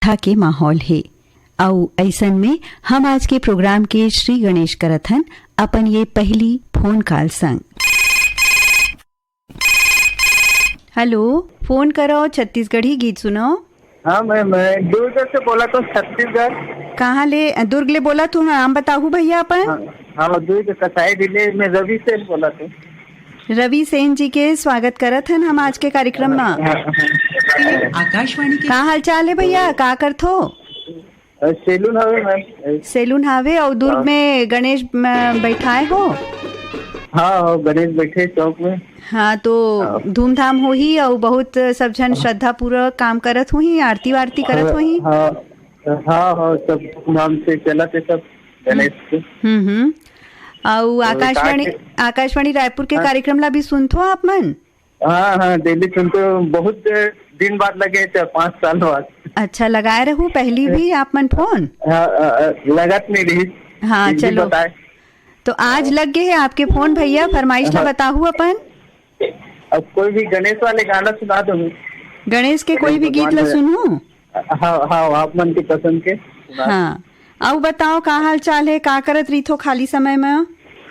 था के माहौल है। और ऐसन में हम आज के प्रोग्राम के श्री गणेश करत हन अपन ये पहली फोन कॉल संग। हेलो, फोन करो, छत्तीसगढ़ी गीत सुनो। हाँ, मैं दुर्ग से बोला तो छत्तीसगढ़। कहाँ ले? दुर्ग ले बोला तू? नाम बताहू भैया अपन। हाँ, दुर्ग कसाई जिले में रवि सेन बोला तो। रवि सेन जी के स्वागत करत हन हम आज के कार्यक्रम में। आकाशवाणी के का हाल चाल है भैया? का करथो? सेलून हवे मैम। सेलून हावे और दुर्ग में गणेश बैठाए हो? हाँ, गणेश बैठे चौक में। हाँ, तो धूमधाम हो ही और बहुत सब जन श्रद्धा पूर्वक काम करत हो ही, आरती वारती करत हो ही। हाँ, सब नाम से चलत है सब गणेश के। और आकाशवाणी रायपुर के कार्यक्रम ला भी सुनते हो आप मन? हाँ, दिल्ली सुनते हो। बहुत दिन बाद लगे, 5 साल बाद। अच्छा, लगाए रहूं पहली भी आप मन फोन? लगत नहीं रही। हाँ, चलो तो आज लग गए है आपके फोन भैया। फरमाइश ला बताहू अपन। अब कोई भी गणेश वाले गाना सुना दो। गणेश के कोई भी गीत ला सुनू? हाँ, आप मन की पसंद के। हाँ, आओ बताओ का हाल चाल है? का करत रही थो खाली समय में?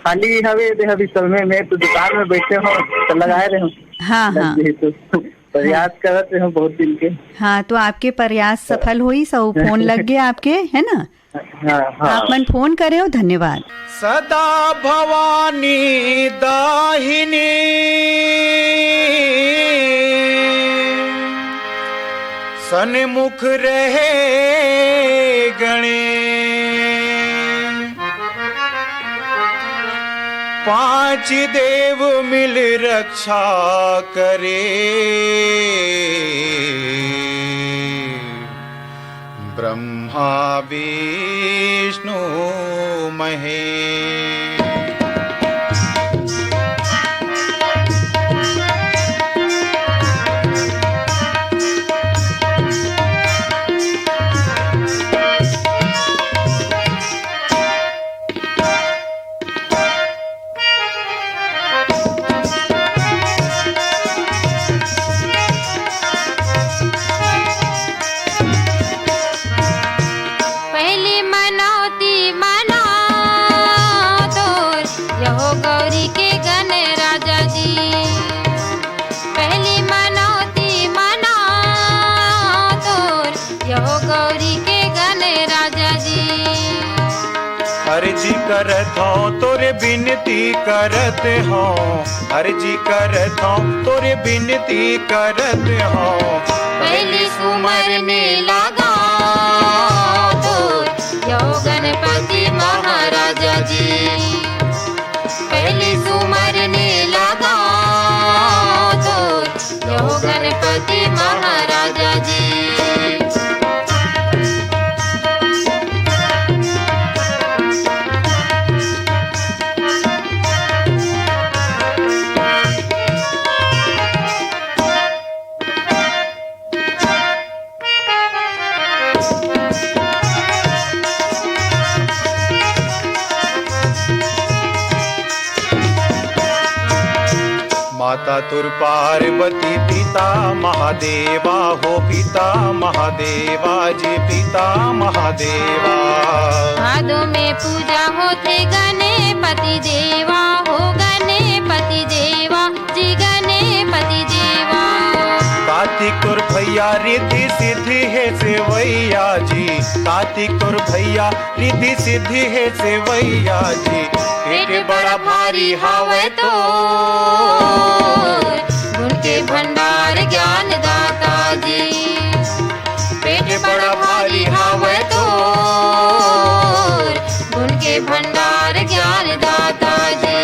खाली हवे अभी समय में तो दुकान में बैठे हो तो लगाए रहे हो। हाँ, प्रयास करते रहे हो बहुत दिन के। हाँ, तो आपके प्रयास सफल हुई, सब फोन लग गया आपके, है ना? हाँ। आप मन फोन करे हो, धन्यवाद। सदा भवानी दाहिनी सन्मुख रहे गणेश, 5 देव मिल रक्षा करे, ब्रह्मा विष्णु महेश। अर्जी करत हूँ तोरे बिनती करत हूँ, अर्जी करत हूँ तोरे बिनती करत हूँ। पहली सुमरने लगा तो यो गणपति महाराजा जी, पहली सुमरने लगा तो यो गणपति महाराजा जी। माता तुर पार्वती पिता महादेवा हो, पिता महादेवा जी, पिता महादेवा। भादों में पूजा होते गणपति देवा हो, गणपति देवा जी, गणपति देवा। कार्तिक तुर भैया रिद्धि सिद्धि है सेवैया जी, कार्तिक तुर भैया रिद्धि सिद्धि है सेवैया जी। पेट बड़ा भारी हावे तो गुण के भंडार ज्ञान दाता जी, पेट बड़ा भारी हावे तो गुण के भंडार ज्ञान दाता जी।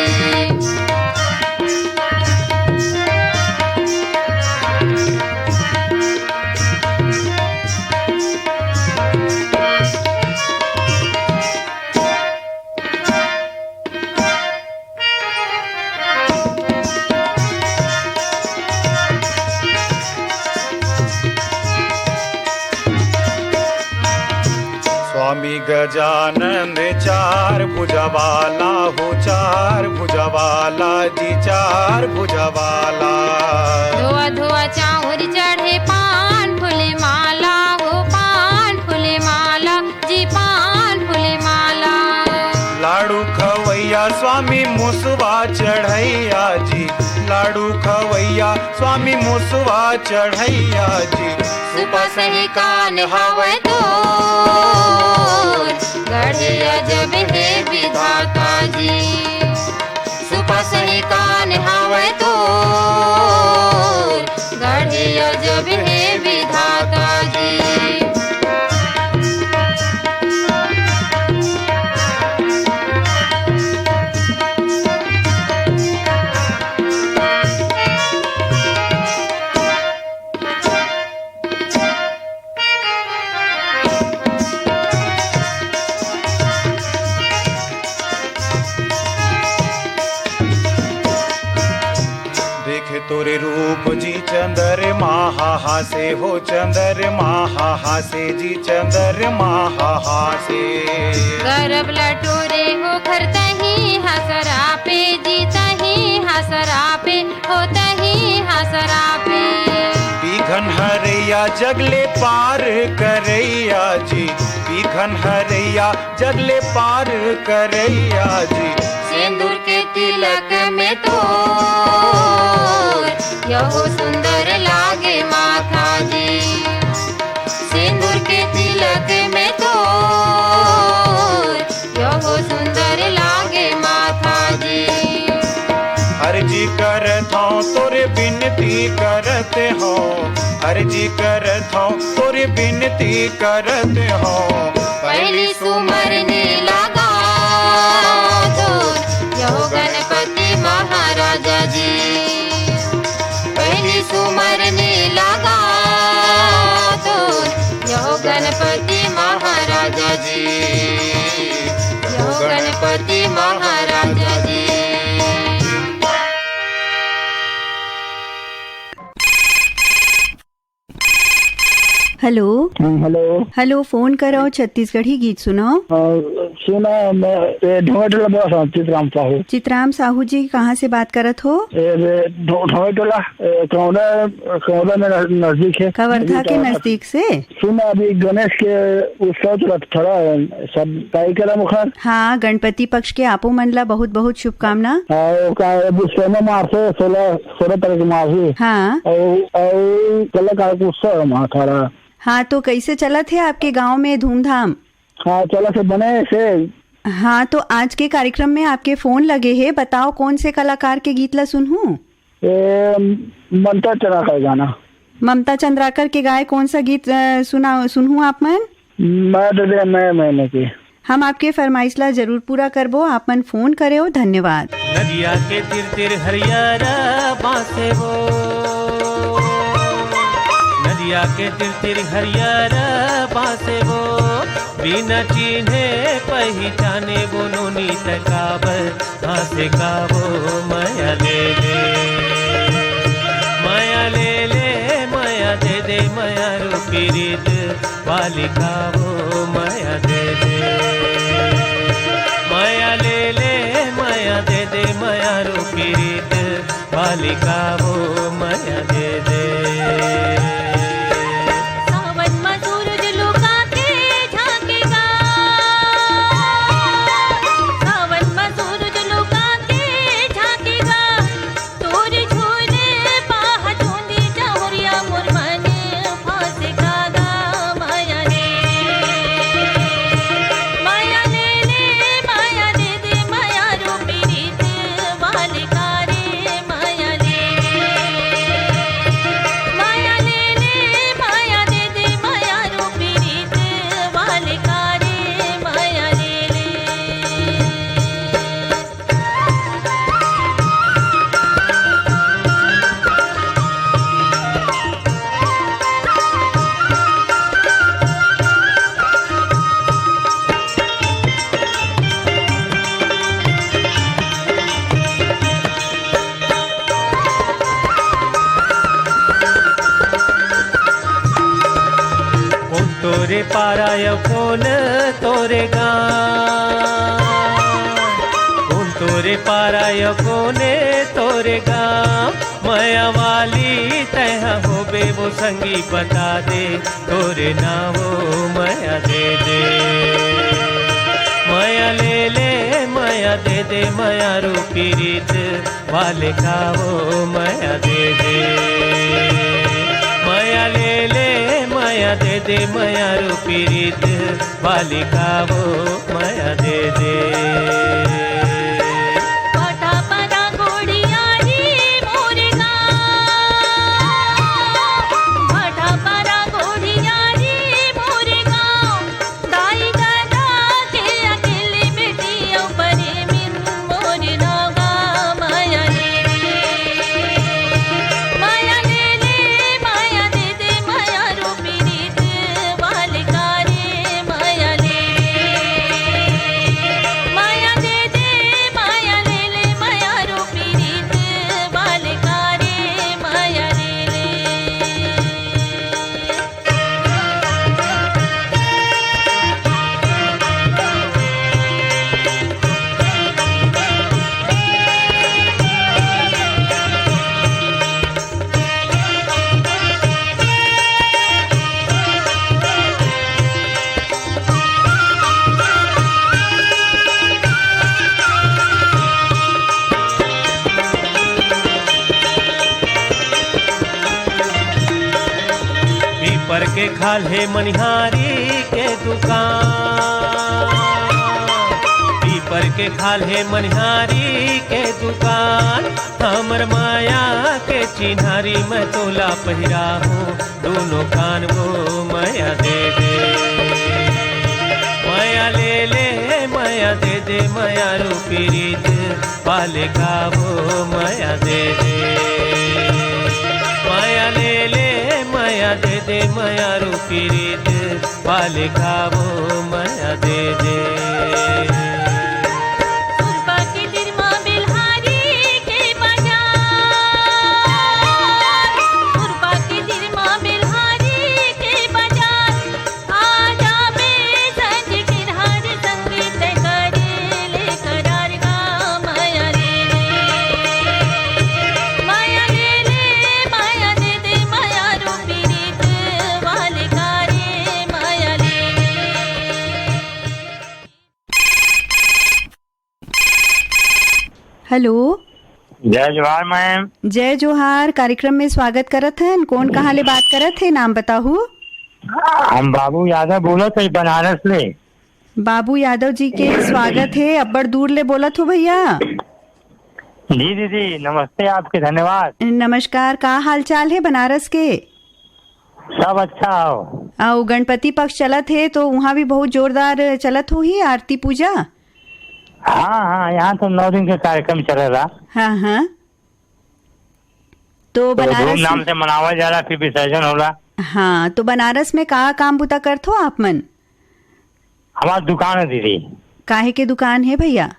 स्वामी गजानन 4 भुजा वाला हो, 4 भुजा वाला जी, 4 भुजा वाला। धोआ धोआ चाउर चढ़े पान फूल माला हो, पान स्वामी मुसवा चढ़ैया जी, लाडू खवैया स्वामी मुसवा चढ़ैया जी। सुबह सही कान हवै तो गढ़िया जब हे विधाता जी। सुबह सही कान हवै तो गढ़िया जब हे विधाता जी। तोरे रूप जी चंद्रमा हासे हो, चंद्रमा हासे जी चंद्रमा हासे। गरब लटोरे हो घर तही हसरा पे जी, तही हसरा पे हो, तही हसरा पे। बिघन हरैया जगले पार करैया जी, बिघन हरैया जगले पार करैया जी। सिंदूर के तिलक में तो यहो सुंदर लागे माथा जी। सिंदूर के तिलक में तो यहो सुंदर लागे माथा जी। अर्जी करत हूँ तोरे बिनती करत हूँ, अर्जी करत हूँ तोरे बिनती करत हूँ। पहली सुमरने लगा तो यहो गणपति महाराजा जी। पहली सुमरने लगा तो यहो गणपति महाराजा जी, यहो गणपति महाराजा जी। हेलो हेलो हेलो, फोन करो, छत्तीसगढ़ी गीत सुनाओ। सुना, मैं ढोटोला बोला था, चित्राम साहू। चित्राम साहू जी कहाँ से बात करत हो? ढोटोला कवर्धा में नजदीक है, कवर्धा के नजदीक से। सुना, अभी गणेश के उत्सव थोड़ा सब तय करा मुखार। हाँ, गणपति पक्ष के आपो मनला बहुत बहुत शुभकामना। 16 तारीख मार्च। हाँ, कलाकार उत्सव वहाँ। हाँ, तो कैसे चला थे आपके गांव में धूमधाम? हाँ, चला से बने से। हाँ, तो आज के कार्यक्रम में आपके फोन लगे हैं, बताओ कौन से कलाकार के गीत ला सुनूं? ममता चंद्राकर गाना। ममता चंद्राकर के गाए कौन सा गीत सुनूं आप मन? मैंने की। हम आपके फरमाइशला जरूर पूरा करबो, आप मन फोन करे हो, धन्यवाद। नदिया के तिर तिर हरियारा बासे वो, नदिया के तिर तिर हरियारा बासे वो। बिना चिन्हे पहचाने वो नोनी तकाबर हासे का वो। माया ले ले, माया ले ले, माया दे दे, माया रूपी रीत वाली का वो। माया दे दे, माया ले ले, माया दे दे, माया रूपी रीत वाली का वो। माया दे दे। तोरे पाराय कौन तोरे गाँव, कौन तोरे पाराय कोने तोरे गाँव। माया वाली तह हो बे वो संगी बता दे, तोरे नावो माया दे दे। माया ले ले, माया दे दे माया रूपी रीत वाले का वो माया दे दे। माया ले ले माया दे दे माया रूपी रीत वाले का वो माया दे दे। के खाले मनिहारी के दुकान, पीपर के खाले मनिहारी के दुकान। हमर माया के चिन्हारी मैं तोला पहिरा हूँ दोनों कान वो माया दे दे। माया ले ले माया दे दे माया रूपी रीत वाले का वो माया दे दे। माया ले ले माया दे दे माया रूपी रीत वाले का वो माया दे दे। हेलो, जय जोहार मैम। जय जोहार। कार्यक्रम में स्वागत करत हैं। कौन कहाँ ले बात करत है, नाम बताहू। हम बाबू यादव बोलत है बनारस ले। बाबू यादव जी के स्वागत है। अब्बड़ दूर ले बोलत हो भैया। जी दीदी नमस्ते, आपके धन्यवाद। नमस्कार। का हाल चाल है बनारस के? सब अच्छा हो। और गणपति पक्ष चलत है तो वहाँ भी बहुत जोरदार चलत हो ही आरती पूजा। हाँ हाँ, यहाँ तो 9 दिन का कार्यक्रम चल रहा। हाँ हाँ, तो बनारस धूमधाम से मनावा जा रहा, फिर विसर्जन हो रहा। हाँ, तो बनारस में का काम बुता करत हो आप मन? हमारी दुकान है दीदी। काहे के दुकान है भैया?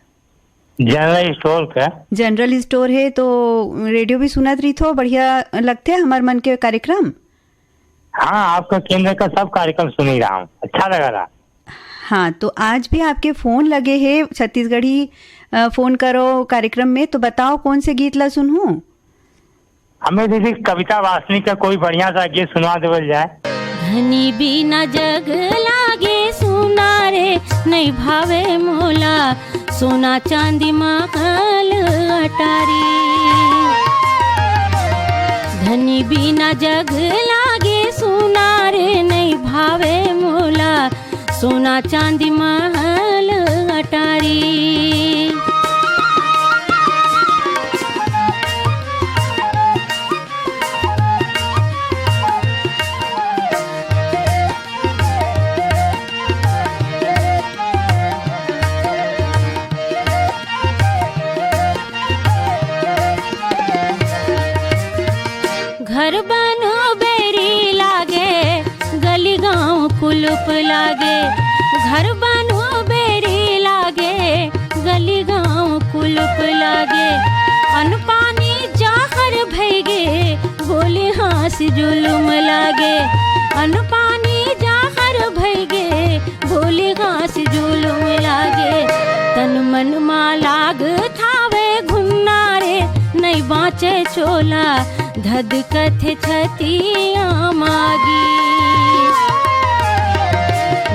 जनरल स्टोर का। जनरल स्टोर है तो रेडियो भी सुनत रही थो, बढ़िया लगते है हमार मन के कार्यक्रम। हाँ, आपका केंद्र का सब कार्यक्रम सुन ही रहा हूँ, अच्छा लगा रहा। हाँ, तो आज भी आपके फोन लगे हैं छत्तीसगढ़ी फोन करो कार्यक्रम में, तो बताओ कौन से गीत ला सुनूं? हमें दीदी कविता वासनी का कोई बढ़िया सा गीत सुना देवल जाए। धनी बिना जग लागे सुना रे, नहीं भावे मोला सोना चांदी महल अटारी। धनी बिना जग लागे सुना रे, नहीं भावे मोला सोना चांदी महल अटारी। घर बनो बेरी लागे, गली गाँव कुलुप लागे। घर बनो बेरी लागे, गली गाँव कुलुप लागे। अन्न पानी जाहर भैगे, बोले हाँस जुलुम लागे। अन्न पानी जाहर भैगे, बोले हाँस जुलुम लागे। तन मन मा लाग थावे घुन्ना रे, नहीं बाँचे चोला धद कथे छतिया मागी।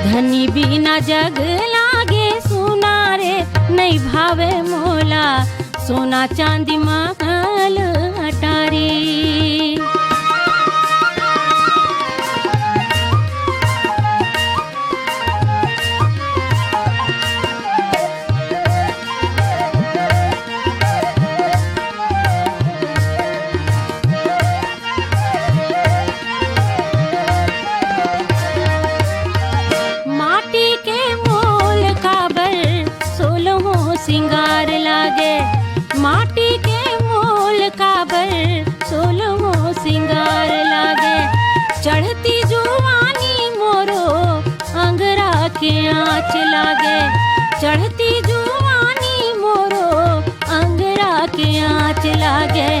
धनी बिना जग लागे सुना रे, नहीं भावे मोला सोना चांदी महल अटारी। सिंगार लागे माटी के मोल काबर, सोलहो सिंगार लागे। चढ़ती जुवानी मोरो अंगरा के आँच लागे, चढ़ती जुवानी मोरो अंगरा के आँच लागे।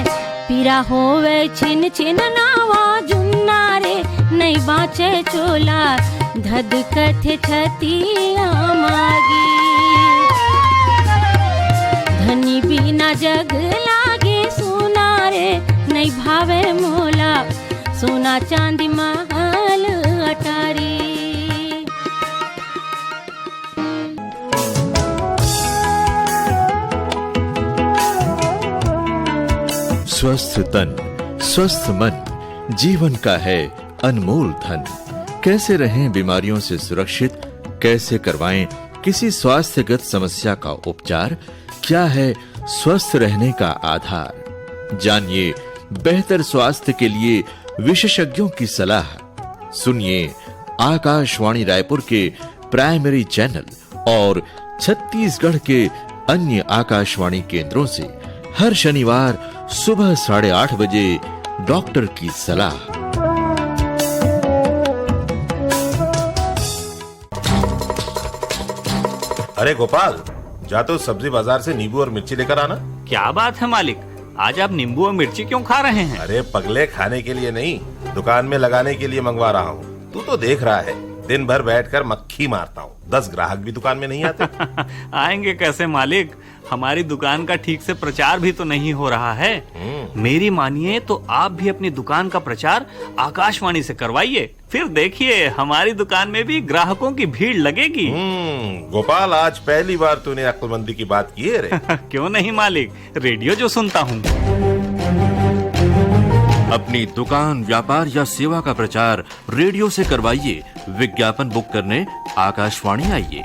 पीरा होवे छिन छिन नावा जुन्ना रे, नहीं बाँचे चोला धद कथे छतिया मागी। धनी बिना जग लागे सोना रे, नहीं भावे मोला सोना चांदी महल अटारी। स्वस्थ तन स्वस्थ मन जीवन का है अनमोल धन। कैसे रहें बीमारियों से सुरक्षित, कैसे करवाएं किसी स्वास्थ्यगत समस्या का उपचार, क्या है स्वस्थ रहने का आधार। जानिए बेहतर स्वास्थ्य के लिए विशेषज्ञों की सलाह। सुनिए आकाशवाणी रायपुर के प्राइमरी चैनल और छत्तीसगढ़ के अन्य आकाशवाणी केंद्रों से हर शनिवार सुबह 8:30 बजे डॉक्टर की सलाह। अरे गोपाल, जा तो सब्जी बाजार से नींबू और मिर्ची लेकर आना। क्या बात है मालिक, आज आप नींबू और मिर्ची क्यों खा रहे हैं? अरे पगले, खाने के लिए नहीं, दुकान में लगाने के लिए मंगवा रहा हूँ। तू तो देख रहा है, दिन भर बैठकर मक्खी मारता हूँ, 10 ग्राहक भी दुकान में नहीं आते। आएंगे कैसे मालिक, हमारी दुकान का ठीक से प्रचार भी तो नहीं हो रहा है। मेरी मानिए तो आप भी अपनी दुकान का प्रचार आकाशवाणी से करवाइए, फिर देखिए हमारी दुकान में भी ग्राहकों की भीड़ लगेगी। गोपाल, आज पहली बार तूने अक्लमंदी की बात की है रे। क्यों नहीं मालिक, रेडियो जो सुनता हूँ। अपनी दुकान, व्यापार या सेवा का प्रचार रेडियो से करवाइए। विज्ञापन बुक करने आकाशवाणी आइए।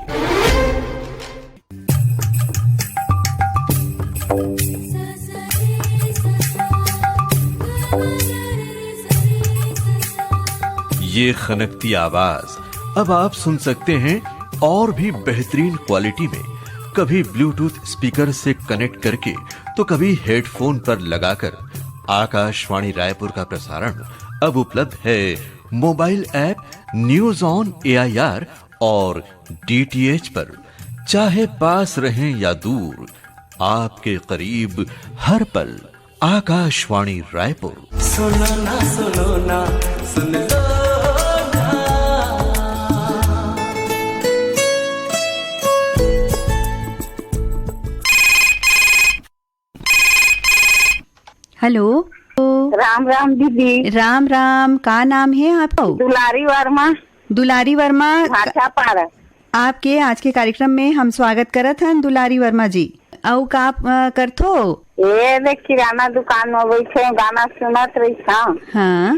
ये खनकती आवाज अब आप सुन सकते हैं और भी बेहतरीन क्वालिटी में, कभी ब्लूटूथ स्पीकर से कनेक्ट करके तो कभी हेडफोन पर लगाकर। आकाशवाणी रायपुर का प्रसारण अब उपलब्ध है mobile app news on AIR और DTH पर। चाहे पास रहें या दूर, आपके करीब हर पल आकाशवाणी रायपुर। सुनो ना सुन लो ना। हेलो, राम राम दीदी। राम राम, का नाम है आपका? दुलारी वर्मा। दुलारी वर्मा, भाषापारा। आपके आज के कार्यक्रम में हम स्वागत करत हन दुलारी वर्मा जी। औ का करथो? ये देख किराना दुकान में बैठे गाना सुनत रही था। हाँ,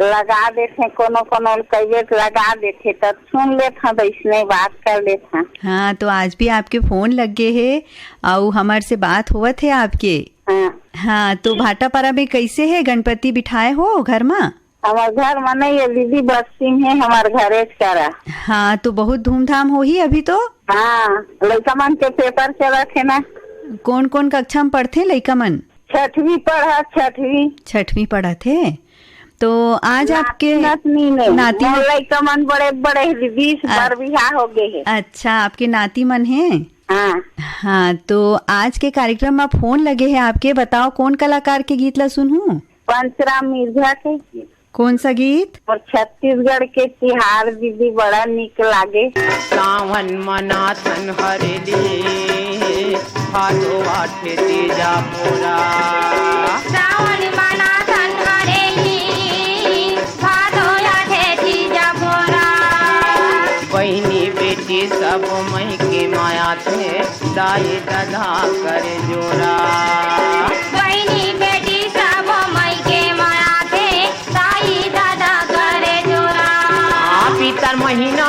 लगा देते कोनो कोनो कहिए लगा देते तब सुन लेते, वैसने बात कर लेते। हाँ, तो आज भी आपके फोन लग गए है और हमारे से बात हुआ थे आपके। हाँ, तो भाटापारा में कैसे है, गणपति बिठाए हो घर में? हमारे घर में नहीं है दीदी, बस्ती है हमारे घरे करा। हाँ, तो बहुत धूमधाम हो ही अभी तो। हाँ, लड़का मन के पेपर चला थे ना। कौन कौन कक्षा में पढ़ते लड़का मन? 6वीं पढ़ा। 6वीं पढ़ा थे। तो आज आपके नाती लड़का मन बड़े बड़े 20 बार बिहार हो गए है। अच्छा, आपके नाती मन है? हाँ। हाँ, तो आज के कार्यक्रम में फोन लगे हैं आपके। बताओ कौन कलाकार के गीत ला सुनूं? पंचराम मिर्जा के। कौन सा गीत? और छत्तीसगढ़ के तिहार दीदी बड़ा निक लागे। सावन मनाथन हरेली भादो आठे तेजा मोरा। सावन मनाथन हरेली भादो आठे तेजा मोरा। बहनी बेटी सब मई के माया थे दाई दादा करे जोरा। बहनी बेटी सब मई के माया थे दाई दादा करे जोरा। पितर महीना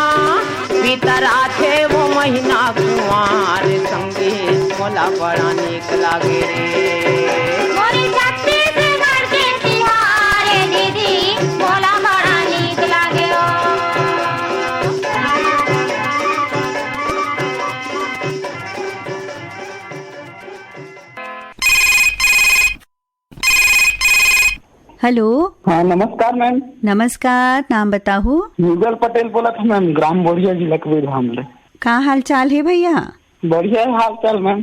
पितर आथे वो महीना कुंवार संगीत मोला बड़ा निक लागे रे। मोरी छत्तीसगढ़ के तिहार दीदी मोला बड़ा निक लागे ओ। हेलो। हाँ नमस्कार मैम। नमस्कार, नाम बताओ। युगल पटेल बोला था मैम, ग्राम बोरिया जिला कबीर धाम ले। का हाल चाल है भैया? बढ़िया है हाल चाल मैम।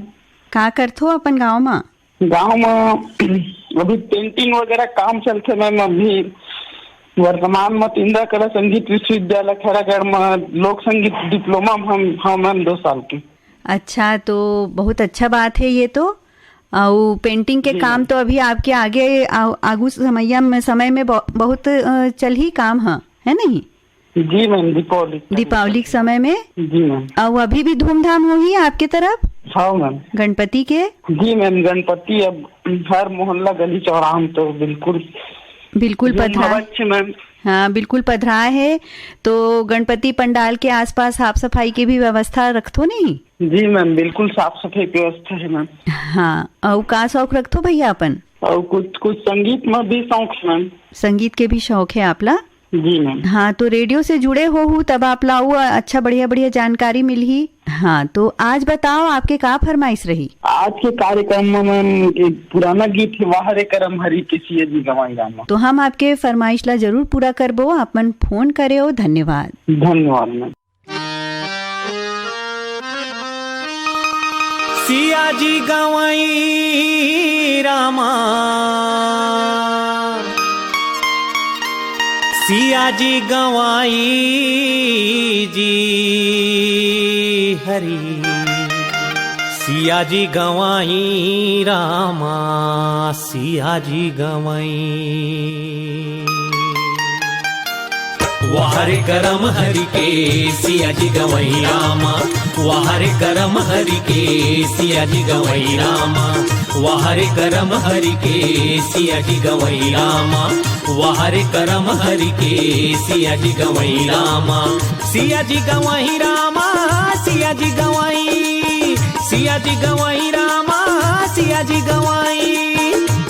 का करथो अपन गाँव में? गाँव में अभी पेंटिंग वगैरह काम चलते मैम। अभी वर्तमान में इंदिरा कला संगीत विश्वविद्यालय खैरागढ़ में लोक संगीत डिप्लोमा हम मैम 2 साल की। अच्छा, तो बहुत अच्छा बात है ये तो। और पेंटिंग के काम तो अभी आपके आगे आगू समय में बहुत चल ही काम है नहीं? जी मैम, दीपावली के समय में। जी मैम। और अभी भी धूमधाम हो ही आपके तरफ? हाँ मैम। गणपति के? जी मैम, गणपति अब हर मोहल्ला गली चौराहा में तो बिल्कुल पधरा मैम। हाँ बिल्कुल पधरा है। तो गणपति पंडाल के आसपास साफ सफाई की भी व्यवस्था रखतो नहीं? जी मैम, बिल्कुल साफ सफाई की व्यवस्था है मैम। हाँ, और का शौक रखतो भैया अपन? और कुछ संगीत में भी शौक है मैम। संगीत के भी शौक है आपला? जी मैम। हाँ, तो रेडियो से जुड़े हो तब आप लाओ अच्छा बढ़िया जानकारी मिल ही। हाँ, तो आज बताओ आपके का फरमाइश रही? आज के कार्यक्रम में मैम एक पुराना गीत है, वाहरे करम हरि के सिया जी गवाई रामा। तो हम आपके फरमाइश ला जरूर पूरा करबो। आप मन फोन करे हो, धन्यवाद। धन्यवाद मैम। सिया जी गवाई रामा, सिया जी गवाई जी हरी, सिया जी गवाई रामा, सिया जी गवाई। वाहरे करम हरि के सिया जी गवई रामा, वाहरे करम हरि के सिया जी गवई रामा, वाहरे करम हरि के सिया जी गवई रामा, वाहरे करम हरि के सिया जी गवई रामा। सिया जी गवई रामा, सिया जी गवई, सिया जी गवई रामा, सिया जी गवई,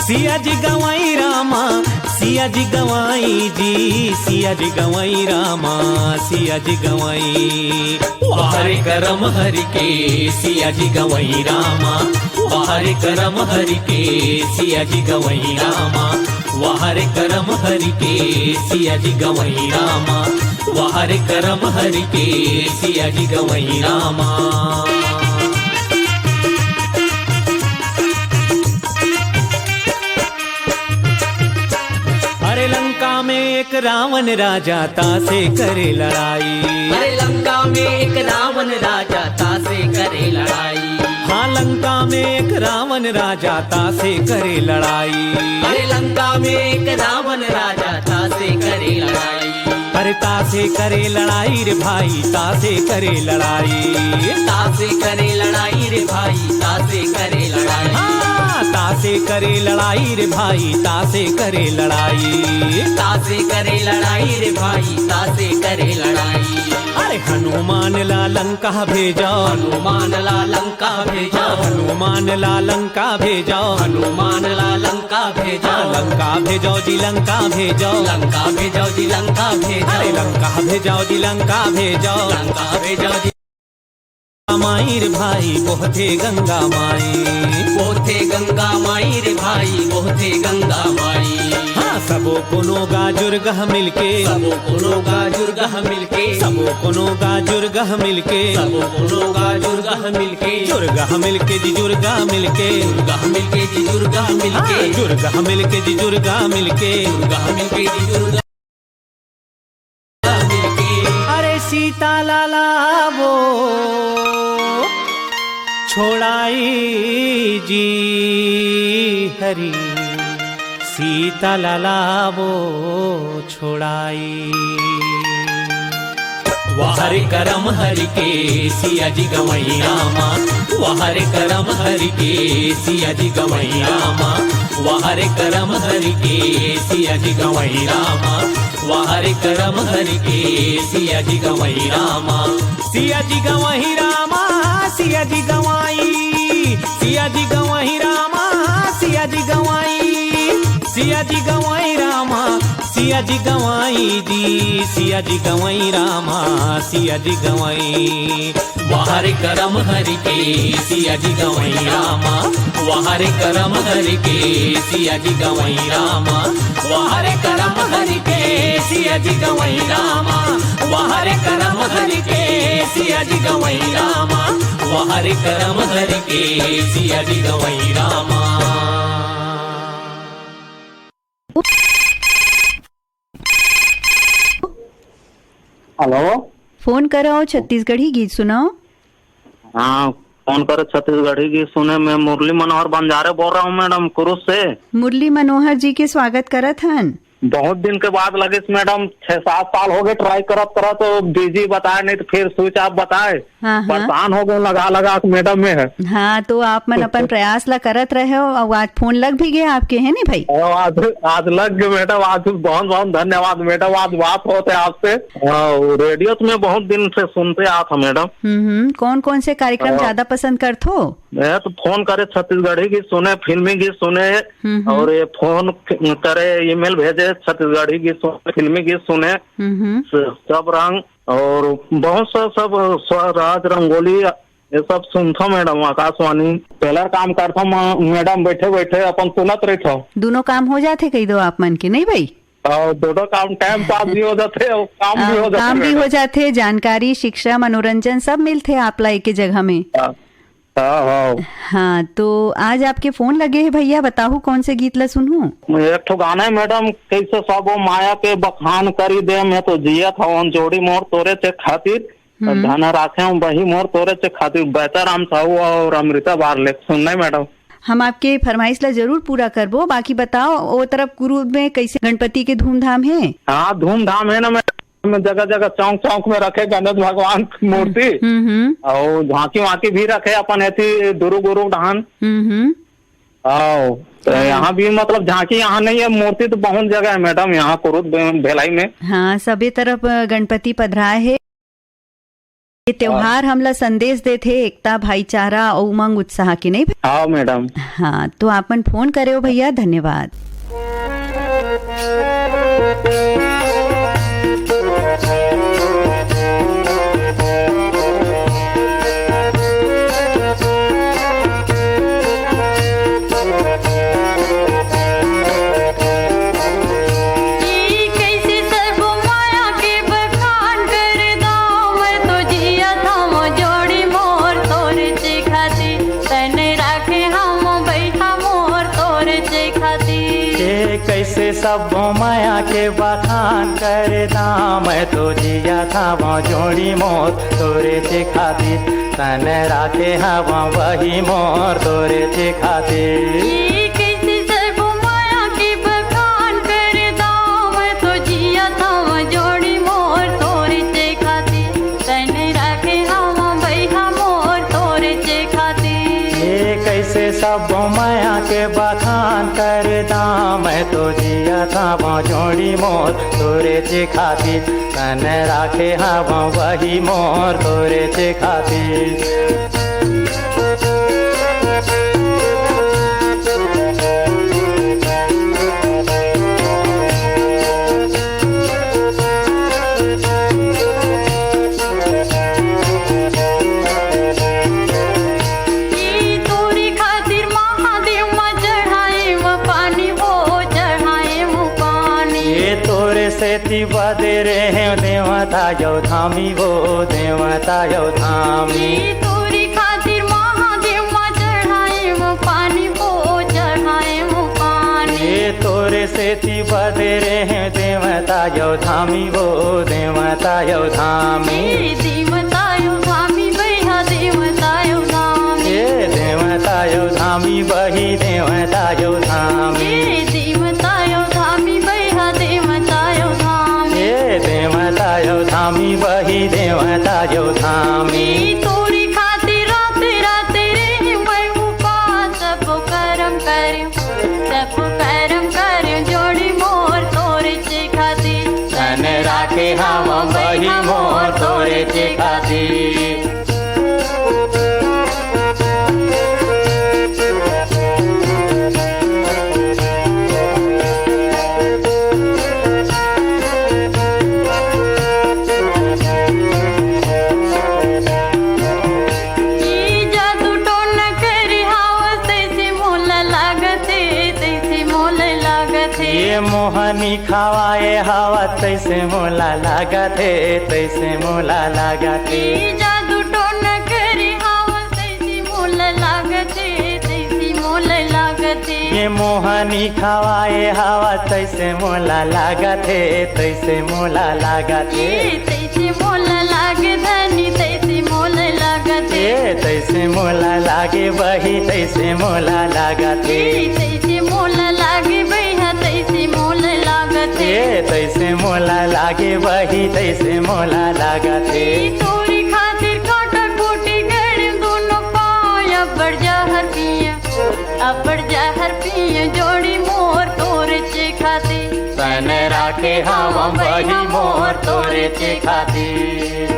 सिया जी गवई रामा, सिया जी गवाई जी, सिया जी गवाई रामा, सिया जी गवाई। वाहरे करम हरि के सिया जी गवाई रामा, वाहरे करम हरि के सिया जी गवाई रामा, वाहरे करम हरि के सिया जी गवाई रामा, वाहरे करम हरि के सिया जी गवाई रामा। अरे लंका में एक रावण राजा तासे करे लड़ाई, अरे लंका में एक रावण राजा तासे करे लड़ाई, हाँ लंका में एक रावण राजा तासे करे लड़ाई, अरे लंका में एक रावण राजा तासे करे लड़ाई, अरे तासे करे लड़ाई रे भाई, तासे करे लड़ाई, तासे करे लड़ाई रे भाई, तासे करे लड़ाई, हाँ तासे करे लड़ाई रे भाई, तासे करे लड़ाई, तासे करे लड़ाई रे भाई, तासे करे लड़ाई। अरे हनुमान ला लंका भेजा, हनुमान ला लंका भेजा, हनुमान ला लंका भेजा, हनुमान ला लंका भेजा, लंका भेजो जी लंका भेजो, लंका भेजो जी लंका भेजो, अरे लंका भेजो जी लंका भेजो, लंका भेजो जी माई रे भाई बोहते गंगा माई, बोहते गंगा माई रे भाई, बोहते गंगा माई। हाँ सबो कोनो गाजुर गह मिलके, सबो कोनो गाजुर गह मिलके, सबो कोनो गाजुर गह मिलके, सबो कोनो गाजुर गह मिलके, जुर्गा मिलके जी जुर्गा मिलके, जुर्गा मिलके जी जुर्गा मिलके, जुर्गा मिलके जी जुर्गा मिलके, जुर्गा मिलके जी जुर्गा मिलके। अरे सीता लाला वो छोड़ाई जी हरी, सीता लाला वो छोड़ाई। वाहरे करम हरि के सिया जी गवई रामा वाहरे करम हरि के सिया जी गवई रामा वाहरे करम हरि के सिया जी गवई रामा वाहरे करम हरि के सिया जी गवई रामा सिया जी गवई रामा सिया जी गवाई सिया जी गवई रामा सिया जी गवाई सिया जी गवाई रामा सिया जी गवाई जी सिया जी गवाई रामा सिया जी गवाई वाहरे करम हरि के सिया जी गवाई रामा वाहरे करम हरि के सिया जी गवाई रामा वाहरे करम हरि के सिया जी गवाई रामा वाहरे करम हरि के सिया जी गवाई रामा वाहरे करम हरि के सिया जी गवाई रामा। हेलो, फोन करो छत्तीसगढ़ी गीत सुनाओ। हाँ फोन करो छत्तीसगढ़ी गीत सुने। मैं मुरली मनोहर बंजारे बोल रहा हूँ मैडम कुरुस से। मुरली मनोहर जी के स्वागत करत हन। बहुत दिन के बाद लगे मैडम, 6-7 साल हो गए ट्राई करत तो बिजी बताए, नहीं तो फिर स्विच ऑफ बताए। हाँ, परेशान हो गए लगा लगा के मैडम में है। हाँ तो आप मन अपन प्रयास ला करत रहे हो और आज फोन लग भी गया आपके, है नी भाई? आज लग गए मैडम। आज बहुत बहुत धन्यवाद मैडम। आज बात होते आपसे। रेडियो तो मैं बहुत दिन से सुनते आ था मैडम। कौन कौन से कार्यक्रम ज्यादा पसंद करते हो? मैं तो फोन करे छत्तीसगढ़ी गीत सुने, फिल्मी गीत सुने, और ये फोन करे ईमेल भेजे छत्तीसगढ़ी गीत सुने, फिल्मी गीत सुने, सब रंग और बहुत सब स्वराज रंगोली ये सब सुनता मैडम। आकाशवाणी पहला काम करता मैडम, बैठे बैठे अपन सुनत रही। दोनों काम हो जाते कही दो आप मन के, नहीं भाई? दोनों काम, टाइम पास भी हो जाते और काम भी हो जाते। जानकारी, शिक्षा, मनोरंजन सब मिलते आप लाई के जगह में। हाँ तो आज आपके फोन लगे हैं भैया, बताओ कौन से गीत ला सुनूं? एक ठो गाना है मैडम, कैसे सब माया के बखान करी दे, मैं तो जिया था जोड़ी मोर तोरे चे खातिर, धन राखे वही मोर तोरे चे खातिर, बेहतराम साहू और अमृता बारले सुनना मैडम। हम आपके फरमाइश ला जरूर पूरा करबो। बाकी बताओ वो तरफ गुरु में कैसे गणपति के धूमधाम है? हाँ धूमधाम है ना मैडम, जगह जगह चौक चौक में रखे गणेश भगवान की मूर्ति, और झांकी वाकी भी रखे अपन ऐसी दुरु गुरु ढान। तो यहाँ भी मतलब झांकी यहाँ नहीं है, मूर्ति तो बहुत जगह है मैडम यहाँ कुरुद भेलाई में। हाँ सभी तरफ गणपति पधराए है। ये त्योहार हमला संदेश देते एकता, भाईचारा और उमंग उत्साह की, नहीं? हाँ मैडम। हाँ तो आपन फोन करे हो भैया, धन्यवाद। कैसे सब माया के बखान करदा, मैं तो जिया था वो जोड़ी मोर तोरे से खातिर, तन राखे हवा वही मोर तोरे से खातिर। कैसे सब माया के बखान करदा, मैं तो जिया था वो जोड़ी मोर तोरे से खातिर, तन राखे हवा वही मोर तोरे से खातिर। ये कैसे सब माया के बखान करदा, मैं तो जिया था वो जोड़ी मोर तोरे से खातिर, तन राखे हवा वही मोर तोरे से खातिर। बदे रे देवता यो धामी वो देवता यो धामी, तोरी खातिर महादेव माँ चढ़ाए वो पानी वो चढ़ाए वो पानी। तोरे से ती बदे रे देवता यो धामी वो देवता यो धामी, देवता यो धामी भैया देवता यो धामी, देवता यो धामी वही देवता यो धामी, देवता यो धामी भैया देवता यो धामी, देवता यो धामी वही देव थामी। तोरी खातिर रात रात रे मैं उपास सब कर्म करूं जोड़ी मोर तोरे चे खातिर तन राखे हम वही मोर तोरे चे खातिर। मोहनी खवाए हवा तैसे मोला लागथे तैसे मोला लागथे। जादू टोन करी हवा तैसे मोला लागथे तैसे मोला लागथे। ये मोहनी खवाए हवा तैसे मोला लागथे तैसे मोला लागथे। तैसे मोला लागे धनी तैसे मोला लागथे। तैसे मोला लागे वही तैसे मोला लागथे। तैसे मोला लागे भैया तैसे मोला लागथे। तैसे मोला लागे वही तैसे मोला लागथे। तोरी खातिर काटा कोटी गड़ दोनों पाँव अब्बड़ जहर पिए जोड़ी मोर तोरे चे खातिर तन राखे हम वही मोर तोरे चे खातिर।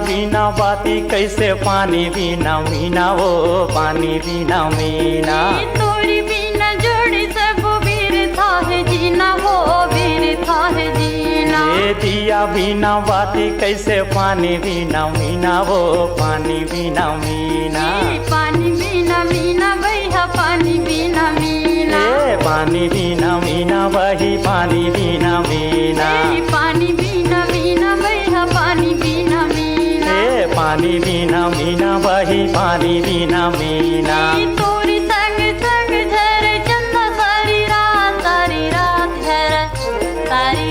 बिना बाती कैसे पानी बिना मीना वो पानी बिना मीना। तोरी बिना जोड़ी सब वीर था है जीना हो वीर था है जीना। दिया बिना बाती कैसे पानी बिना मीना वो पानी बिना मीना। पानी बिना मीना भैया पानी बिना मीना। पानी बिना मीना वही पानी बिना मीना। पानी बिना मीना भैया पानी बिना मीना। पानी बिना मीना वही पानी बिना मीना। तोरी संग संग झरे चंदा सारी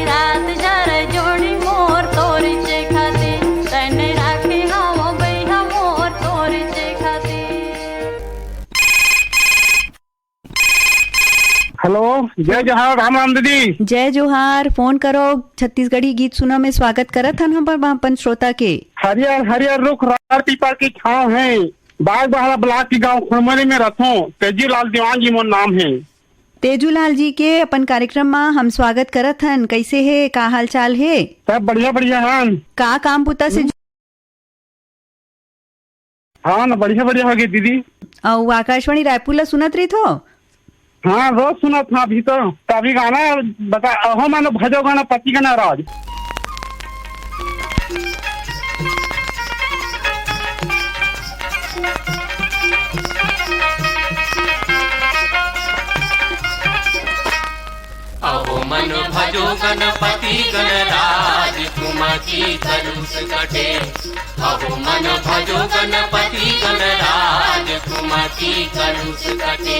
रात झरे जोड़ी मोर तोरी चे खातिर तन राखे हम भैया मोर तोरी चे खातिर। हेलो, जय जोहार राम राम दीदी। जय जोहार। फोन करो छत्तीसगढ़ी गीत सुनो में स्वागत करत हन हम अपन श्रोता के। हरियर हरियर रुख रार पीपल की छाँव है, बाग बहरा ब्लॉक के गांव खुरमरी में रहूं। तेजूलाल दीवान जी मोर नाम है। तेजूलाल जी के अपन कार्यक्रम में हम स्वागत करत हन। कैसे है, का हाल चाल है? सब बढ़िया बढ़िया हन। का काम पुता से? हाँ ना, बढ़िया बढ़िया होगी दीदी। और आकाशवाणी रायपुर ला सुनत रही थो? हाँ, रोज सुनत था। अभी तो अभी गाना बता अहो मानो भजो गाना पति का नाराज। अहो मन भजो गणपति गणराज कुमति कलुष कटे। अहो मन भजो गणपति गणराज कुमति कलुष कटे।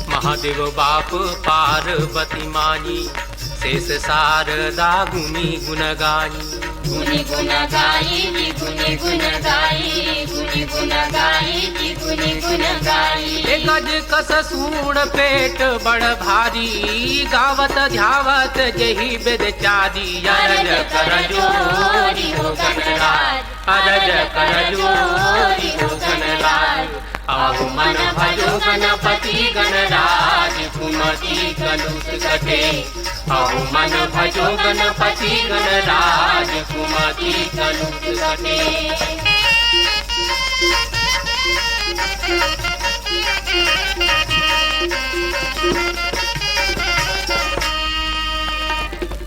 महादेव बाप पार्वती मानी शेष शारदा गुनी गुण गाई। गुनी गुण गाई गुनी गुण गाई गुनी गुण गाई गुनी गुण गाई। गज कस सूण पेट बड़ भारी गावत ध्यावत जही वेद चारी। अरज कर जोरी हो गणराज अरज कर जोरी हो गणराज। अहो मन भजो गणपति गणराज कुमति कलुष कटे। अहो मन भजो गणपति गणराज कुमति कलुष कटे।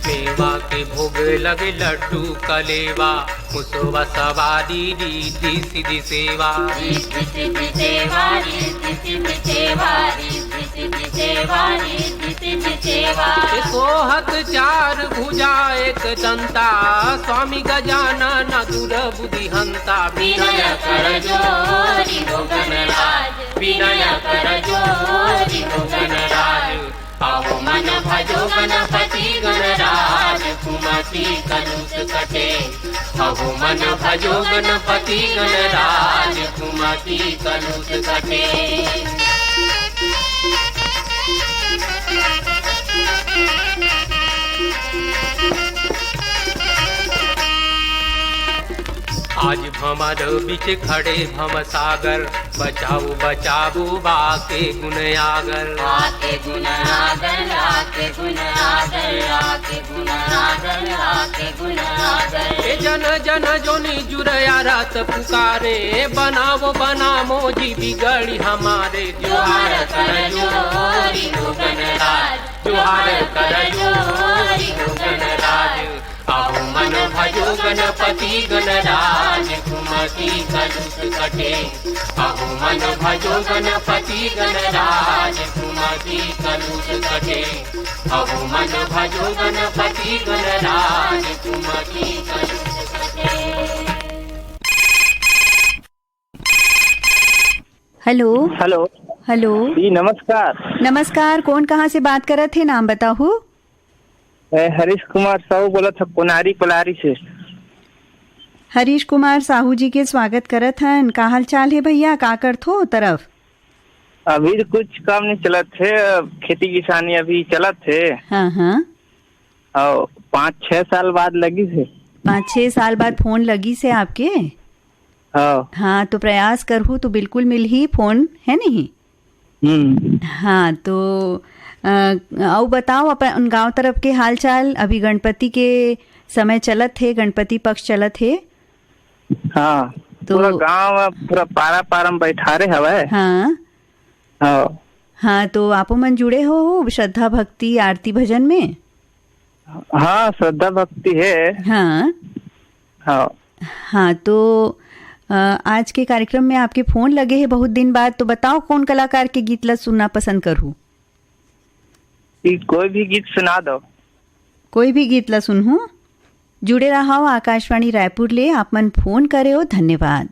मेवा के भोग लगे लड्डू कलेवा मुसवा सवारी रीति सिद्धि सेवा। रीति सिद्धि सेवा रीति सिद्धि सेवा रीति सिद्धि सेवा रिद्धि सिद्धि सेवा सोहत चार भुजा एक दंता स्वामी गजानन दूर बुद्धि हंता विनय कर जोरी हो गणराज विनय कर जोरी हो गणराज अहो मन भजो गणपति गणराज कुमति कलुष कटे अहो मन भजो गणपति गणराज कुमति कलुष कटे आज भमर बिच खड़े भम सागर बचाओ बचाबू बाके गुण आगर आके गुण आगर आके गुण आगर आके गुण आगर आके गुण आगर ए जन जन जोनी जुरया रात पुकारे बनावो बनामो जी बिगड़ी हमारे जोहार कर जोरी हो गणराज जोहार कर जोरी हो गणराज अहो मन भजो गणपति गणराज कुमति कलुष कटे अहो मन भजो गणपति गणराज कुमति कलुष कटे अहो मन भजो गणपति गणराज कुमति कलुष कटे। हेलो हेलो हेलो जी नमस्कार। नमस्कार, कौन कहाँ से बात कर रहे थे, नाम बताओ। हरीश कुमार साहू बोला था कोनारी पलारी से। हरीश कुमार साहू जी के स्वागत करत हन। का हाल चाल है भैया, का करत हो तरफ? अभी तो कुछ काम नहीं चलत थे, खेती किसानी अभी चलत थे। हाँ हाँ। और 5-6 साल बाद लगी थे। 5-6 साल बाद फोन लगी से आपके? हाँ, तो प्रयास करहूँ तो बिल्कुल मिल ही फोन, है नहीं? हाँ, तो आओ बताओ अपन गांव तरफ के हाल चाल। अभी गणपति के समय चलत है, गणपति पक्ष चलत है। हाँ, तो पूरा गांव पूरा पारम बैठा रहे हवे। हाँ हाँ, तो आपो मन जुड़े हो श्रद्धा भक्ति आरती भजन में? हाँ, श्रद्धा भक्ति है। हाँ हाँ, तो आज के कार्यक्रम में आपके फोन लगे हैं बहुत दिन बाद, तो बताओ कौन कलाकार के गीत ला सुनना पसंद करूँ? कोई भी गीत सुना दो। कोई भी गीत ला सुनूं। जुड़े रहा हो आकाशवाणी रायपुर ले, आप मन फोन करे हो। धन्यवाद।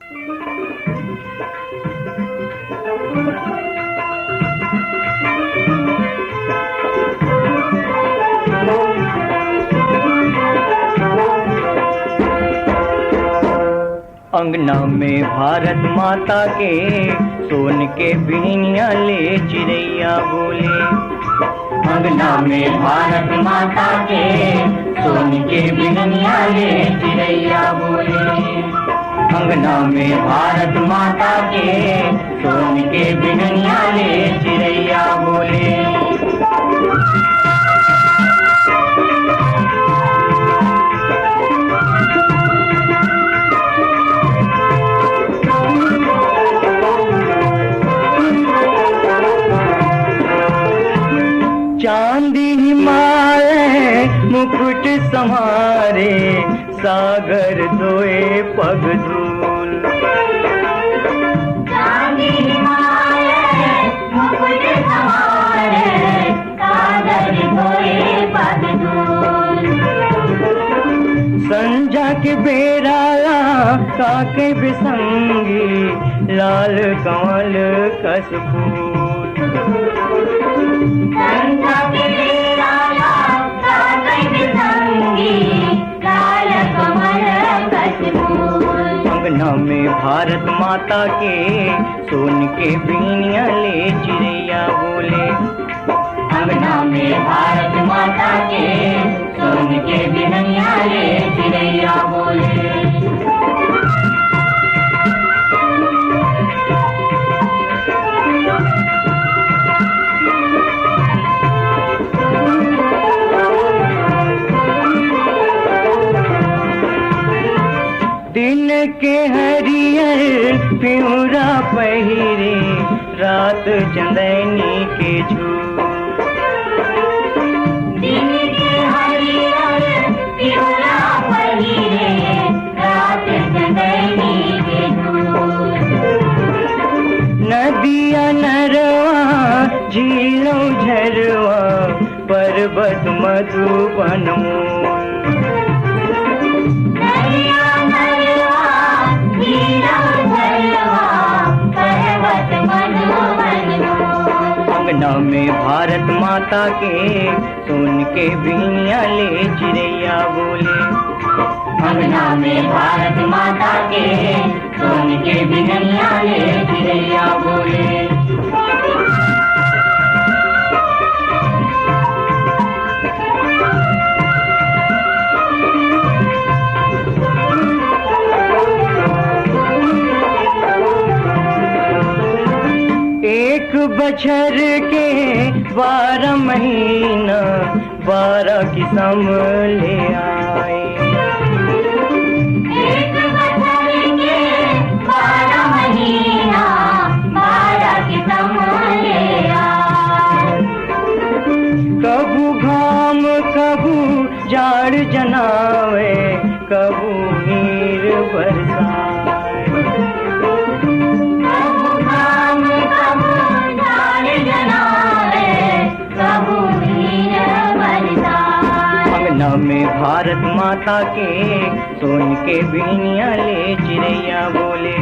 अंगना में भारत माता के सोन के बिहनिया ले चिड़ैया बोले। अंगना में भारत माता के सोन के बिहनिया ले चिड़ैया बोले। अंगना में भारत माता के सोन के बिहनिया ले चिड़ैया बोले। चांदी हिमालय मुकुट समारे सागर धोए पग धूल। चांदी हिमालय मुकुट समारे सागर धोए पग धूल। संजा के बेराला काके बिसंगी लाल कमल कस फूल। संजा के बेराला काके बिसंगी लाल कमल कस फूल। अंगना में भारत माता के सोन के बिहनिया ले चिड़ैया बोले। अंगना में भारत माता के सोन के बिहनिया ले चिड़ैया बोले। दिन के हरियर पिउरा पहिरे रात चंदनी के झूल। दिन के हरियर पिउरा पहिरे रात चंदनी के झूल। नदिया नरवा झील मधुबन अंगना में भारत माता के सोन के बिनिया ले चिड़ैया बोले। अंगना में भारत माता के सोन के बिनिया ले चिड़ैया बोले। एक बछर के 12 महीना 12 किस्म ले आए। एक बछर के 12 महीना 12 किस्म ले आए। कबू घाम कबू जाड़ जनावे कबू नीर बरसाए। अंगना में भारत माता के सोन के बिनिया ले चिड़ैया बोले।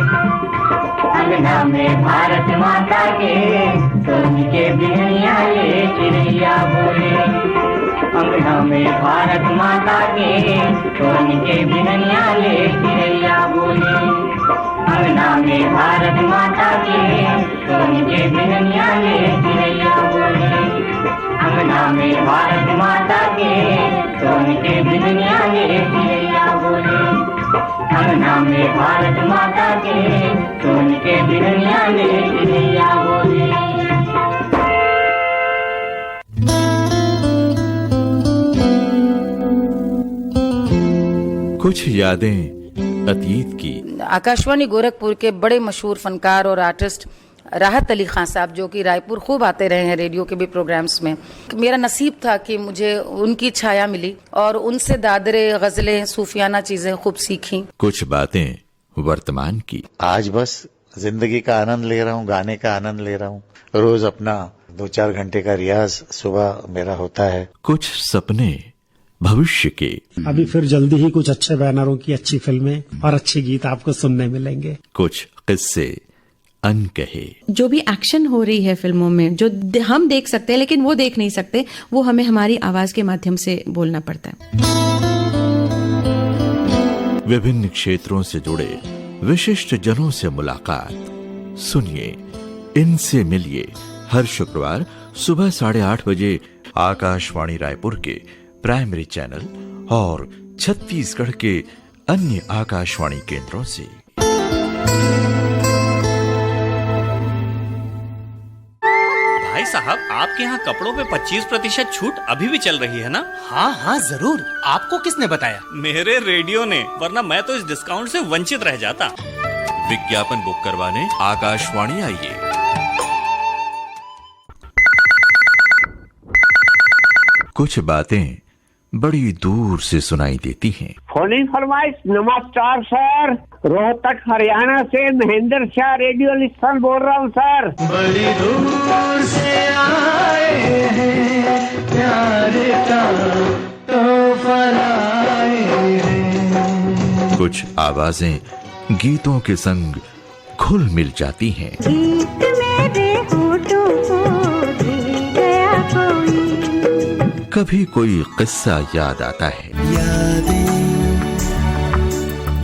अंगना में भारत माता के सोन के बिनिया ले चिड़ैया बोले। अंगना में भारत माता के सोन के बिनिया ले चिड़ैया बोले। अंगना में भारत माता के सोन के बिनिया ले चिड़ैया बोले। अंगना में भारत माता के सोन के बिनिया ले चिड़ैया बोले। अंगना में भारत माता के सोन के बिनिया ले चिड़ैया बोले। कुछ यादें अतीत की। आकाशवाणी गोरखपुर के बड़े मशहूर फनकार और आर्टिस्ट राहत अली खान साहब, जो कि रायपुर खूब आते रहे हैं रेडियो के भी प्रोग्राम्स में। मेरा नसीब था कि मुझे उनकी छाया मिली और उनसे दादरे, गजलें, सूफियाना चीजें खूब सीखी। कुछ बातें वर्तमान की। आज बस जिंदगी का आनंद ले रहा हूँ, गाने का आनंद ले रहा हूँ। रोज अपना 2-4 घंटे का रियाज सुबह मेरा होता है। कुछ सपने भविष्य के। अभी फिर जल्दी ही कुछ अच्छे बैनरों की अच्छी फिल्में और अच्छे गीत आपको सुनने मिलेंगे। कुछ किस्से अनकहे। जो भी एक्शन हो रही है फिल्मों में, जो हम देख सकते हैं लेकिन वो देख नहीं सकते, वो हमें हमारी आवाज के माध्यम से बोलना पड़ता है। विभिन्न क्षेत्रों से जुड़े विशिष्ट जनों से मुलाकात। सुनिए, इनसे मिलिए हर शुक्रवार सुबह 8:30 बजे आकाशवाणी रायपुर के प्राइमरी चैनल और छत्तीसगढ़ के अन्य आकाशवाणी केंद्रों से। भाई साहब, आपके यहाँ कपड़ों पे 25% छूट अभी भी चल रही है ना? हाँ हाँ जरूर। आपको किसने बताया? मेरे रेडियो ने, वरना मैं तो इस डिस्काउंट से वंचित रह जाता। विज्ञापन बुक करवाने आकाशवाणी आइए। कुछ बातें बड़ी दूर से सुनाई देती हैं। फोन फरमाइश। नमस्कार सर, रोहतक हरियाणा से महेंद्र शाह रेडियो लिस्टन बोल रहा हूँ सर। बड़ी दूर से आए हैं, प्यारे का तोहफा लाए हैं। कुछ आवाजें गीतों के संग घुल मिल जाती हैं। गीत मेरे होठों को भी गया कोई। कभी कोई किस्सा याद आता है। यादें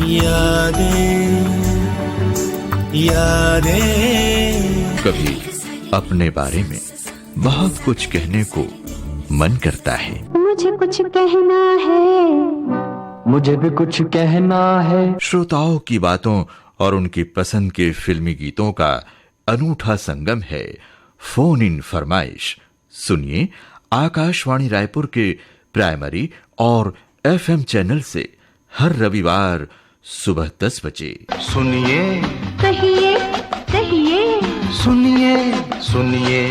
यादें यादें। कभी अपने बारे में बहुत कुछ कहने को मन करता है। मुझे कुछ कहना है, मुझे भी कुछ कहना है। श्रोताओं की बातों और उनकी पसंद के फिल्मी गीतों का अनूठा संगम है फोन इन फरमाइश। सुनिए आकाशवाणी रायपुर के प्राइमरी और एफएम चैनल से हर रविवार सुबह 10 बजे। सुनिए कहिए कहिए, सुनिए सुनिए,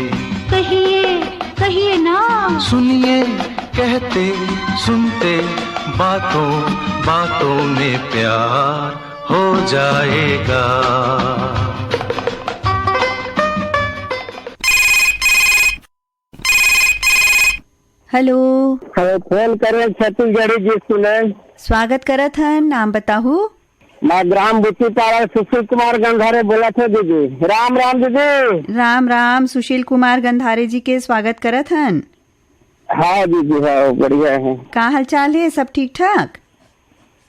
कहिए कहिए ना। सुनिए कहते सुनते बातों बातों में प्यार हो जाएगा। हेलो। फोन करे छत्तीसगढ़ी जी सुने। स्वागत करत हन, नाम बताहू। मैं ग्राम बुच्ची पाड़ा सुशील कुमार गंधारे बोला थे दीदी। राम राम दीदी। राम राम, सुशील कुमार गंधारे जी के स्वागत करत हन। हाँ दीदी, हाँ बढ़िया है। का हाल चाल है, सब ठीक ठाक?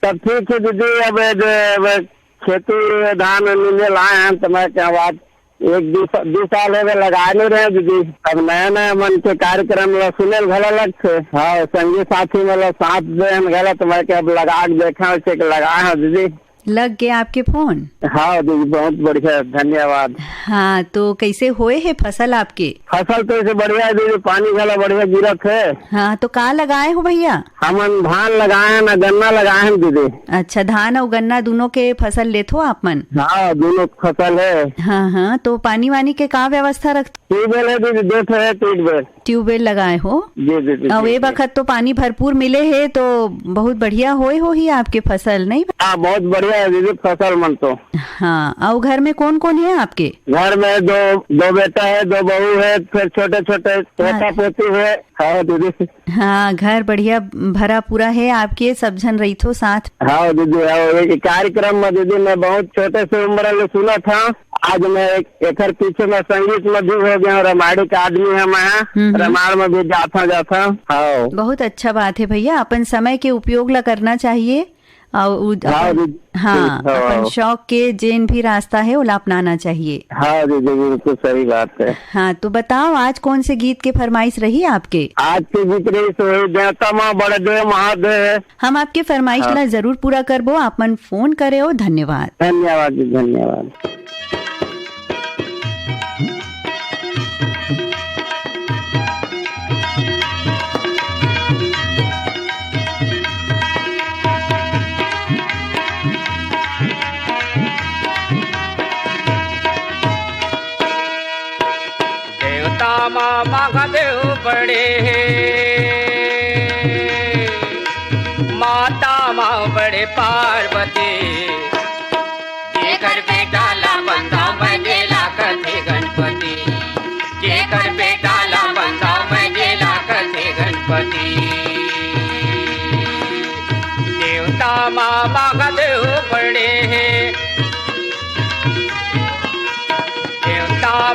सब ठीक है दीदी। अब खेती धान नीले लाए हैं तो मैं क्या बात 1-2 साल हो गए लगा नहीं रहे दीदी। अब नया नया मन के कार्यक्रम सुने भला लग थे। हाँ संगी साथी मतलब साथ दे गला तो मैं क्या अब लगा के देखा उसे लगाए हैं दीदी। लग गया आपके फोन? हाँ दीदी, बहुत बढ़िया, धन्यवाद। हाँ तो कैसे होए है फसल आपके? फसल तो ऐसे बढ़िया है दीदी, पानी गला बढ़िया गिरत है। हाँ तो का लगाए हो भैया? हम धान लगाए हैं ना गन्ना लगाए हैं दीदी। अच्छा, धान और गन्ना दोनों के फसल लेते हो आप मन? हाँ दोनों फसल है। हाँ हाँ, तो पानी वानी के का व्यवस्था रखते? ट्यूबवेल है दीदी, 2 है ट्यूबवेल। ट्यूबवेल लगाए हो? जी दीदी। अब ये वक्त तो पानी भरपूर मिले है तो बहुत बढ़िया होए हो ही आपके फसल, नहीं? हाँ बहुत बढ़िया है दीदी फसल मन तो। हाँ, और घर में कौन कौन है आपके? घर में दो बेटा है, 2 बहू है, फिर छोटे छोटे पोता पोती है। हाँ दीदी। हाँ, घर बढ़िया भरा पूरा है आपके, सब जन रही थो साथ। हाँ दीदी, एक कार्यक्रम में दीदी मैं बहुत छोटे से उम्र में सुना था। आज मैं एक पीछे में संगीत में भी हो गया, रामायण का आदमी है मैं, रामायण में भी जाता। हाँ बहुत अच्छा बात है भैया, अपन समय के उपयोग ला करना चाहिए और हाँ अपन शौक के जेन भी रास्ता है उला अपनाना चाहिए। हाँ दीदी बिल्कुल सही बात है। हाँ तो बताओ आज कौन से गीत के फरमाइश रही आपके? आज के गीत रही देवता माँ बड़े देव महादेव। हम आपके फरमाइश ला जरूर पूरा करबो, आप मन फोन करे हो। धन्यवाद। धन्यवाद जी, धन्यवाद। माँ महादेव बड़े माता माँ बड़े पार्वती, जेकर बेटा ला बंदा मजेला कथे गणपति, जेकर बेटा ला बंदा मजेला कथे गणपति। देवता माँ महादेव बड़े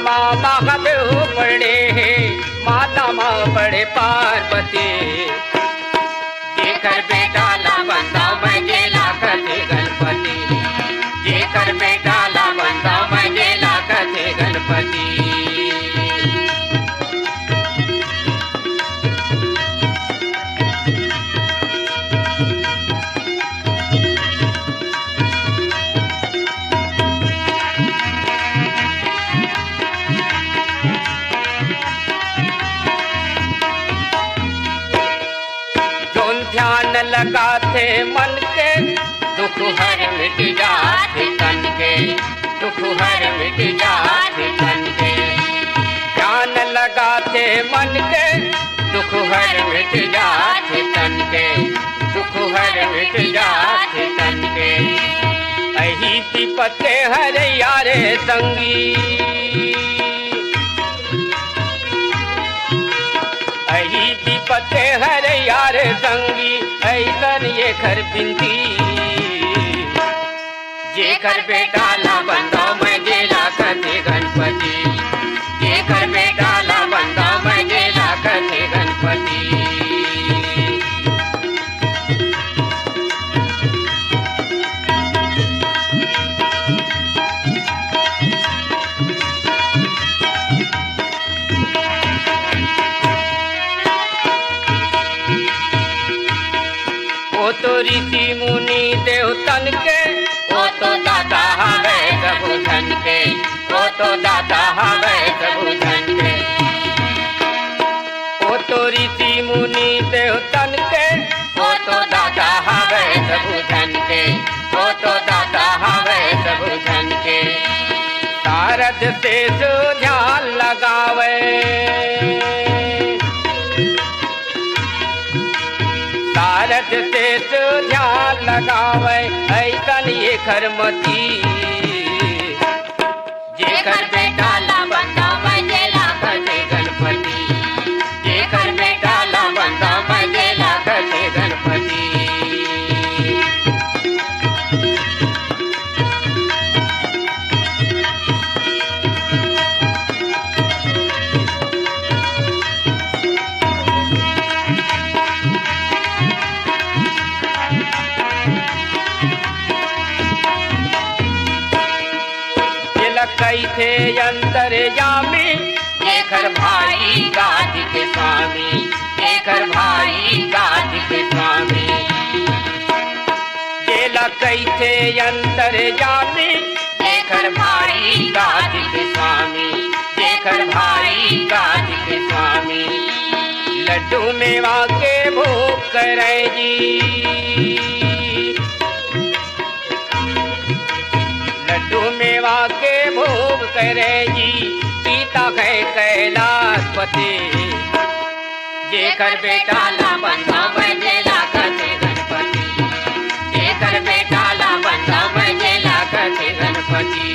माँ महादेव बड़े माता माँ बड़े पार्वती, जेकर बेटा ला बंदा मजेला कथे गणपति, जेकर बेटा ला बंदा मजेला कथे गणपति। लगाते मन के दुख हर मिट जाते तन के, दुख हर मिट जाते तन के। ध्यान लगाते मन के दुख हर मिट जाते तन के, दुख हर मिट जाते तन के। अही विपत्ति हर यारे संगी, अही विपत्ति हर यार संगी, ऐसन ये घर बिंदी, जेकर बेटा ला बंदा मजेला कथे गणपति, जेकर बेटा ला बंदा मजेला कथे गणपति। तो ऋषि मुनि देवतन के, वो तो दाता हवे प्रभु धन के, वो तो दाता हवे प्रभु धन के। वो तो ऋषि मुनि देवतन के, वो तो दाता हवे प्रभु धन के, वो तो दाता हवे प्रभु धन के। शारद से जो ध्यान लगावे, शारद से ध्यान लगावे, ऐसन ये खरमती, जेकर बेटा ला बंदा मजेला कथे गणपति, जेकर बेटा ला कई थे अंतर्यामी शेखर भाई गादी के स्वामी, शेखर भाई गादी के स्वामी। जेला कई थे अंतर्यामी शेखर भाई गादी के स्वामी, शेखर भाई गादी के स्वामी। लड्डू मेवा के भोग करे जी, लड्डू मेवा के भोग करे जी, पीता है कैलाशपति। जेकर बेटा ला बंधा बजेला कथे गणपति, जेकर बेटा ला बंधा बजेला कथे गणपति।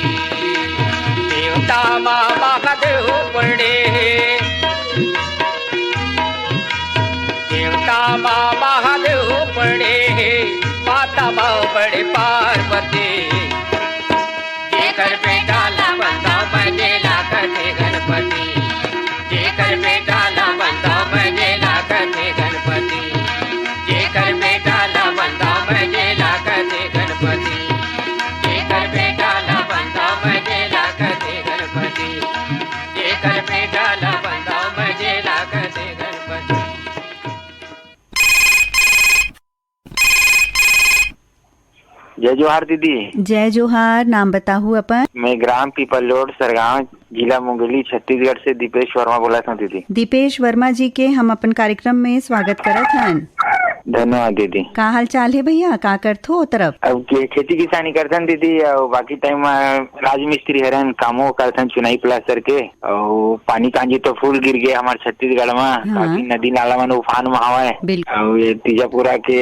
देवता माँ महादेव पड़े, देवता माँ महादेव पड़े, माता माँ बड़े पार्वती। जेकर बेटा ला बंधा बजेला कथे गणपति, जेकर बेटा ला बंधा बजेला कथे गणपति, जेकर बेटा ला बंधा बजेला कथे गणपति, जेकर बेटा ला बंधा बजेला कथे गणपति, जेकर बेटा ला बंधा बजेला कथे गणपति। जय जोहार दीदी। जय जोहार। नाम बताहू अपन? मैं ग्राम पीपल रोड सरगांव जिला मुंगेली छत्तीसगढ़ से दीपेश वर्मा बोला था दीदी। दीपेश वर्मा जी के हम अपन कार्यक्रम में स्वागत करत हन। धन्यवाद दीदी। का हाल चाल है भैया? का करथो तरफ? अब खेती किसानी करथन दीदी, और बाकी टाइम राजमिस्त्री हरन कामों करथन, चुनाई प्लास्टर के। और पानी कांजी तो फूल गिर गए हमारे छत्तीसगढ़ में। हाँ। काफी नदी नाला मन उफान में हवा है। और ये तीजापुरा के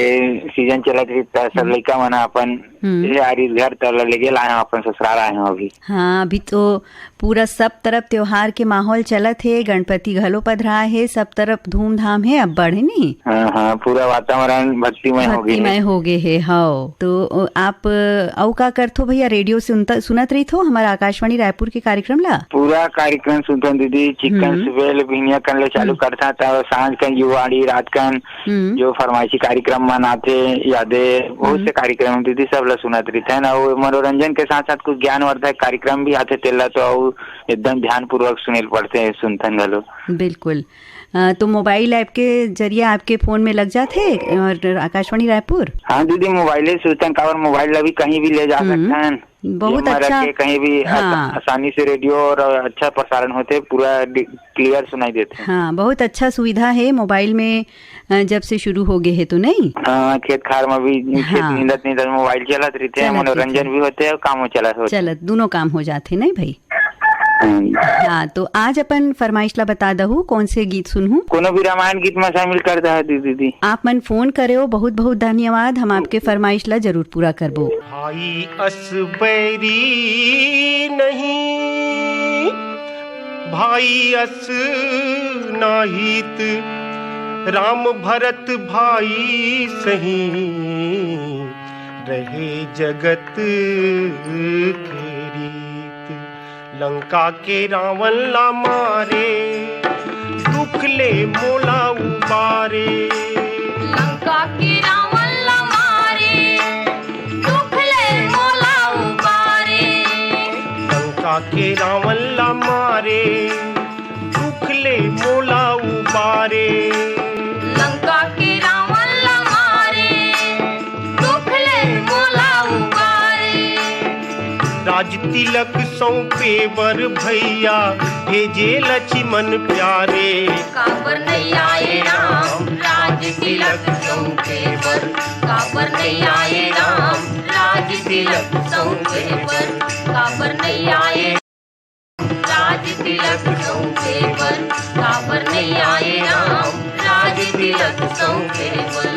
सीजन चलत रही, सब लड़का मन अपन घर तला लेके लाए हैं, अपन ससुराल आए हैं अभी। हाँ, अभी तो पूरा सब तरफ त्योहार के माहौल चलत है, गणपति घलो पधरा है, सब तरफ धूमधाम है अब बढ़े नहीं। हाँ हाँ, पूरा वातावरण भक्तिमय हो गए है। हाँ, तो आप औ का करथो भैया? रेडियो सुनत रही थो हमारा आकाशवाणी रायपुर के कार्यक्रम ला? पूरा कार्यक्रम सुनता दीदी। चिकन सुबह भिनिया कन ले चालू करता था, सांझ कन युवाड़ी, रात कन जो फरमाइशी कार्यक्रम मनाते यादे बहुत से कार्यक्रम दीदी सब सुनत रही थे ना। वो मनोरंजन के साथ साथ कुछ ज्ञानवर्धक कार्यक्रम भी आते तेला, तो एकदम ध्यान पूर्वक सुनेल पड़ते हैं, सुनथन गलो। बिल्कुल। तो मोबाइल ऐप के जरिए आपके फोन में लग जाते और आकाशवाणी रायपुर? हाँ दीदी, मोबाइल से सुनथन का, और मोबाइल भी कहीं भी ले जा सकते हैं। बहुत अच्छा, कहीं भी आसानी से रेडियो और अच्छा प्रसारण होते, पूरा क्लियर सुनाई देते हैं। हाँ, बहुत अच्छा सुविधा है मोबाइल में जब से शुरू हो गए है तो नहीं? हाँ, खेत खार में भी नींदत मोबाइल चलत रहते हैं, मनोरंजन भी होते हैं, काम चलत दोनों काम हो जाते नहीं भाई। हाँ, तो आज अपन फरमाइश ला बता दहू कौन से गीत सुनहूँ? कोनो भी रामायण गीत में शामिल कर दा दीदी। आप मन फोन करे हो, बहुत बहुत धन्यवाद। हम आपके फरमाइश ला जरूर पूरा करबो। भाई असबैरी नहीं, भाई अस नाहित, राम भरत भाई सही, रहे जगत के लंका के रावण ला मारे, दुख ले मोला उबारे। लंका के रावण ला मारे, दुख ले मोला उबारे। लंका के रावण ला मारे, दुख ले मोला उबारे। लंका के रावण ला मारे, दुख ले मोला उबारे। राज तिलक सौंपे बर भैया, भेजे लक्ष्मण प्यारे। काबर नहीं आए राम, राज तिलक सौंपे बर। काबर नहीं आए राम, राज तिलक सौंपे बर। काबर नहीं आए राज तिलक सौंपे बर। काबर नहीं आए राम, राज तिलक सौंपे बर।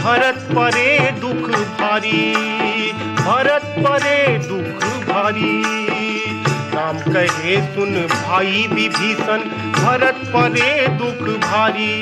भरत परे दुख भारी, भरत परे दुख भारी। राम कहे सुन भाई विभीषण, भरत परे दुख भारी।